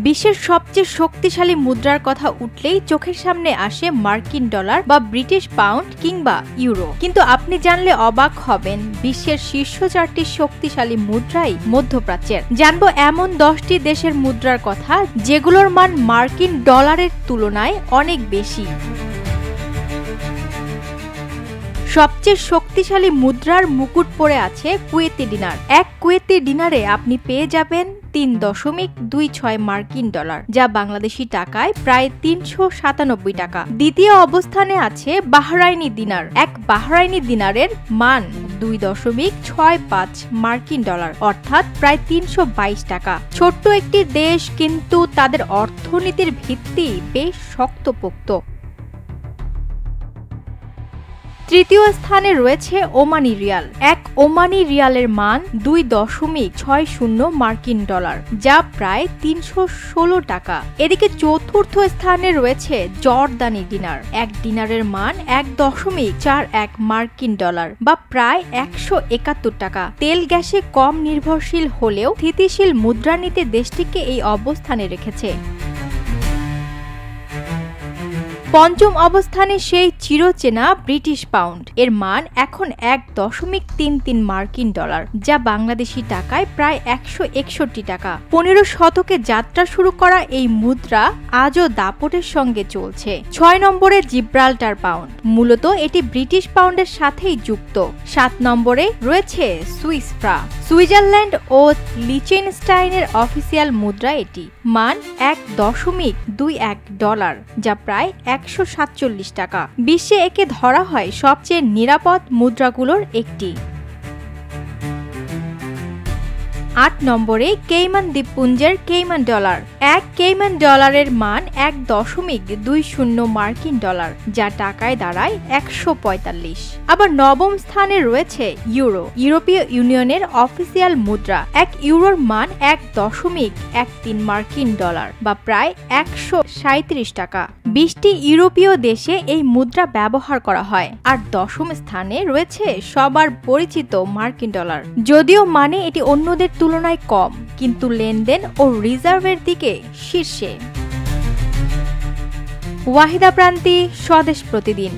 বিশ্বের সবচেয়ে শক্তিশালী মুদ্রার কথা উঠলেই চোখের সামনে আসে মার্কিন ডলার বা ব্রিটিশ পাউন্ড কিংবা ইউরো। কিন্তু আপনি জানলে অবাক হবেন, বিশ্বের শীর্ষ 4টি শক্তিশালী মুদ্রাই মধ্যপ্রাচ্যের। জানবো এমন 10টি দেশের মুদ্রার কথা যেগুলোর মান মার্কিন ডলারের তুলনায় অনেক বেশি। সবচেয়ে শক্তিশালী মুদ্রার মুকুট পরে আছে কুয়েতি দিনার। এক কুয়েতি দিনারে আপনি পেয়ে যাবেন 3.26 মার্কিন ডলার, যা বাংলাদেশি টাকায় প্রায় 397 টাকা। দ্বিতীয় অবস্থানে আছে বাহরাইনি দিনার। এক বাহরাইনি দিনারের মান 2.65 মার্কিন ডলার, অর্থাৎ প্রায় 322 টাকা। ছোট্ট একটি দেশ, কিন্তু তাদের অর্থনীতির ভিত্তি বেশ শক্তপোক্ত। তৃতীয় স্থানে রয়েছে ওমানি রিয়াল। এক ওমানি রিয়ালের মান 2.60 মার্কিন ডলার, যা প্রায় 316 টাকা। এদিকে চতুর্থ স্থানে রয়েছে জর্দানি দিনার। এক দিনারের মান 1.41 মার্কিন ডলার বা প্রায় 171 টাকা। তেল গ্যাসে কম নির্ভরশীল হলেও স্থিতিশীল মুদ্রানীতি দেশটিকে এই অবস্থানে রেখেছে। পঞ্চম অবস্থানে সেই চিরচেনা ব্রিটিশ পাউন্ড। এর মান এখন 1.33 মার্কিন ডলার, যা বাংলাদেশি টাকায় প্রায় 161 টাকা। 15 শতকে যাত্রা শুরু করা এই মুদ্রা আজও দাপটের সঙ্গে চলছে। 6 নম্বরে জিব্রাল্টার পাউন্ড। মূলত এটি ব্রিটিশ পাউন্ডের সাথেই যুক্ত। 7 নম্বরে রয়েছে সুইস ফ্রা। সুইজারল্যান্ড ও লিচেনস্টাইনের অফিসিয়াল মুদ্রা এটি। মান 1.21 ডলার, যা প্রায় 147 টাকা। বিশ্বে একে ধরা হয় সবচেয়ে নিরাপদ মুদ্রাগুলোর একটি। 8 নম্বরে কেইমান দ্বীপপুঞ্জের কেইমান ডলার। এক কেইমান ডলারের মান 1.20 মার্কিন ডলার, যা টাকায় দাঁড়ায় 145। আবার নবম স্থানে রয়েছে ইউরো, ইউরোপীয় ইউনিয়নের অফিসিয়াল মুদ্রা। এক ইউরোর মান 1.13 মার্কিন ডলার বা প্রায় 137 টাকা। 20টি ইউরোপীয় দেশে এই মুদ্রা ব্যবহার করা হয়। আর দশম স্থানে রয়েছে সবার পরিচিত মার্কিন ডলার। যদিও মানে এটি অন্যদের তুলনায় কম, কিন্তু লেনদেন ও রিজার্ভের দিকে শীর্ষে। ওয়াহিদা প্রান্তি, স্বদেশ প্রতিদিন।